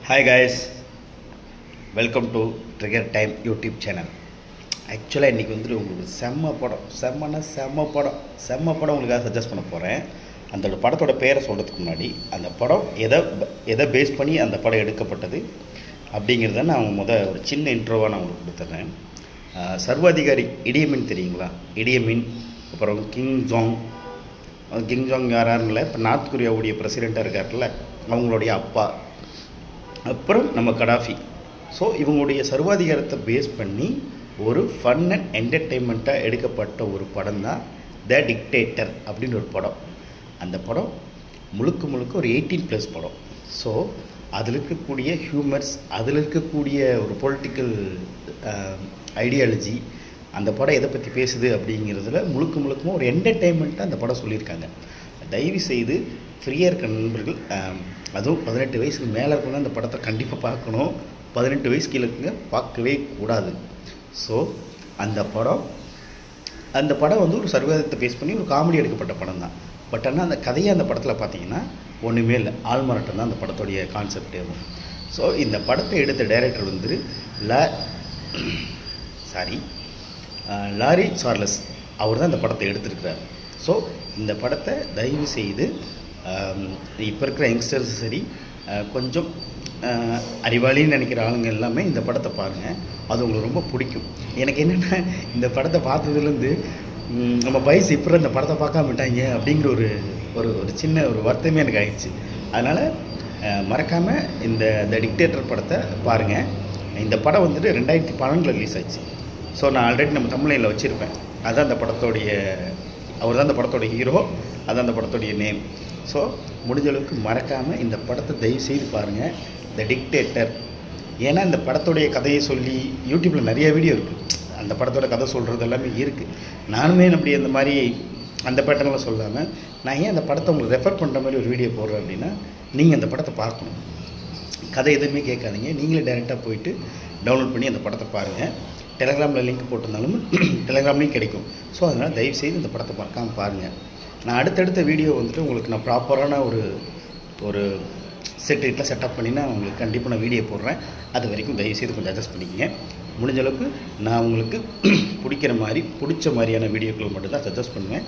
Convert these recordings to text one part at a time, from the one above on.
Hi guys, welcome to Trigger Time YouTube channel. ஆக்சுவலாக இன்றைக்கி வந்துட்டு உங்களுக்கு செம்ம படம் உங்களுக்காக சஜஸ்ட் பண்ண போகிறேன். அந்த படத்தோட பேரை சொல்கிறதுக்கு முன்னாடி அந்த படம் எதை பேஸ் பண்ணி அந்த படம் எடுக்கப்பட்டது அப்படிங்கிறத நான் ஒரு சின்ன இன்ட்ரோவாக நான் உங்களுக்கு கொடுத்துட்றேன். சர்வாதிகாரி இடியமின் தெரியுங்களா? இடியமின், அப்புறம் கிங் ஜாங் யாருன்னு இல்லை, இப்போ நார்த் கொரியாவுடைய பிரசிடெண்ட்டாக இருக்கார்ல, அவங்களுடைய அப்பா, அப்புறம் நம்ம கடாஃபி. ஸோ இவங்களுடைய சர்வாதிகாரத்தை பேஸ் பண்ணி ஒரு ஃபன் அண்ட் என்டர்டெயின்மெண்ட்டாக எடுக்கப்பட்ட ஒரு படம் தான் த டிக்டேட்டர் அப்படின்னு ஒரு படம். அந்த படம் முழுக்க ஒரு 18+ படம். ஸோ அதில் இருக்கக்கூடிய ஹியூமர்ஸ், அதில் இருக்கக்கூடிய ஒரு பொலிட்டிக்கல் ஐடியாலஜி, அந்த படம் எதை பற்றி பேசுது அப்படிங்கிறதுல முழுக்க ஒரு என்டர்டெயின்மெண்ட்டாக அந்த படம் சொல்லியிருக்காங்க. தயவு செய்து ஃப்ரீயாக இருக்க நண்பர்கள், அதுவும் 18 வயசுக்கு மேலே இருக்கணும் அந்த படத்தை கண்டிப்பாக பார்க்கணும். 18 வயசு கீழே இருக்குங்க பார்க்கவே கூடாது. ஸோ அந்த படம் ஒரு சர்வாதிகாரத்தை பேஸ் பண்ணி ஒரு காமெடி எடுக்கப்பட்ட படம் தான். பட் ஆனால் அந்த கதையை அந்த படத்தில் பார்த்தீங்கன்னா ஒன்றுமே இல்லை, ஆள்மாறாட்டம் தான் அந்த படத்துடைய கான்செப்டே. ஸோ இந்த படத்தை எடுத்த டைரக்டர் லாரி சார்லஸ், அவர் தான் இந்த படத்தை எடுத்திருக்கிறார். ஸோ இந்த படத்தை தயவு செய்து இப்போ இருக்கிற யங்ஸ்டர்ஸ் சரி, கொஞ்சம் அறிவாளின்னு நினைக்கிற ஆளுங்க எல்லாமே இந்த படத்தை பாருங்கள். அது உங்களுக்கு ரொம்ப பிடிக்கும். எனக்கு என்னென்னா, இந்த படத்தை பார்த்ததுலேருந்து நம்ம வயசு இப்போ இந்த படத்தை பார்க்காம விட்டாங்க அப்படிங்கிற ஒரு சின்ன வருத்தமே எனக்கு ஆயிடுச்சு. அதனால் மறக்காமல் இந்த டிக்டேட்டர் படத்தை பாருங்கள். இந்த படம் 2012 ரிலீஸ் ஆச்சு. ஸோ நான் ஆல்ரெடி நம்ம தமிழ்லைனில் வச்சுருப்பேன். அதுதான் அந்த படத்தோடைய, அவர் தான் அந்த படத்தோடைய ஹீரோ, அதுதான் அந்த படத்தோடைய நேம். ஸோ முடிஞ்ச அளவுக்கு மறக்காமல் இந்த படத்தை தயவு செய்து பாருங்கள், த டிக்டேட்டர். ஏன்னா இந்த படத்தோடைய கதையை சொல்லி யூடியூப்பில் நிறைய வீடியோ இருக்குது. அந்த படத்தோட கதை சொல்கிறது எல்லாமே இருக்குது. நானுமே அப்படி அந்த மாதிரி அந்த பேட்டர்னில் சொல்லாமல் நான் ஏன் அந்த படத்தை உங்களுக்கு ரெஃபர் பண்ணுற மாதிரி ஒரு வீடியோ போடுறேன் அப்படின்னா, நீங்கள் அந்த படத்தை பார்க்கணும். கதை எதுவுமே கேட்காதீங்க, நீங்களே டைரெக்டாக போயிட்டு டவுன்லோட் பண்ணி அந்த படத்தை பாருங்கள். டெலகிராமில் லிங்க் போட்டிருந்தாலும் டெலகிராம்லேயும் கிடைக்கும். ஸோ அதனால் தயவுசெய்து இந்த படத்தை மறக்காமல் பாருங்கள். நான் அடுத்தடுத்த வீடியோ உங்களுக்கு நான் ப்ராப்பரான ஒரு செட்டப் பண்ணி நான் உங்களுக்கு கண்டிப்பாக நான் வீடியோ போடுறேன். அது வரைக்கும் தயவுசெய்து கொஞ்சம் அட்ஜஸ்ட் பண்ணிக்கங்க. முடிஞ்ச அளவுக்கு நான் உங்களுக்கு பிடிச்ச மாதிரியான வீடியோக்கள் மட்டும்தான் சஜஸ்ட் பண்ணுவேன்.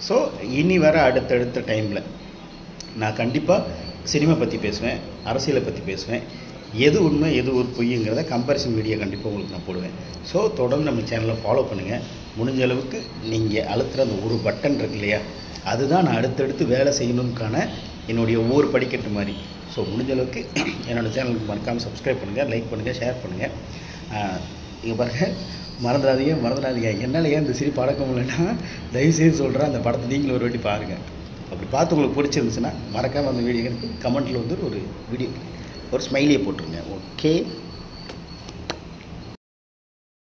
ஸோ இனி வர அடுத்தடுத்த டைமில் நான் கண்டிப்பாக சினிமா பற்றி பேசுவேன், அரசியலை பற்றி பேசுவேன். எது உண்மை எது ஒரு பொய்ங்கிறத கம்பேரிசன் வீடியோ கண்டிப்பாக உங்களுக்கு நான் போடுவேன். ஸோ தொடர்ந்து நம்ம சேனலை ஃபாலோ பண்ணுங்கள். முடிஞ்ச அளவுக்கு நீங்கள் அழுத்துகிற அந்த ஒரு பட்டன் இருக்கு இல்லையா, அதுதான் நான் அடுத்தடுத்து வேலை செய்யணும்க்கான என்னுடைய ஒவ்வொரு படிக்கட்டு மாதிரி. ஸோ முடிஞ்ச அளவுக்கு என்னோடய சேனலுக்கு மறக்காமல் சப்ஸ்கிரைப் பண்ணுங்கள், லைக் பண்ணுங்கள், ஷேர் பண்ணுங்கள். இங்கே பாருங்கள், மறந்துடாதீங்க. என்னால் ஏன் இந்த சிரிப்பு அடக்க முடியலன்னா, தயவுசெய்து சொல்கிறேன், அந்த படத்தை நீங்களும் ஒரு வாட்டி பாருங்கள். அப்படி பார்த்து உங்களுக்கு பிடிச்சிருந்துச்சுன்னா மறக்காமல் அந்த வீடியோக்கு கமெண்ட்டில் ஒரு வீடியோ ஒரு ஸ்மைலியை போட்டுருங்க. ஓகே.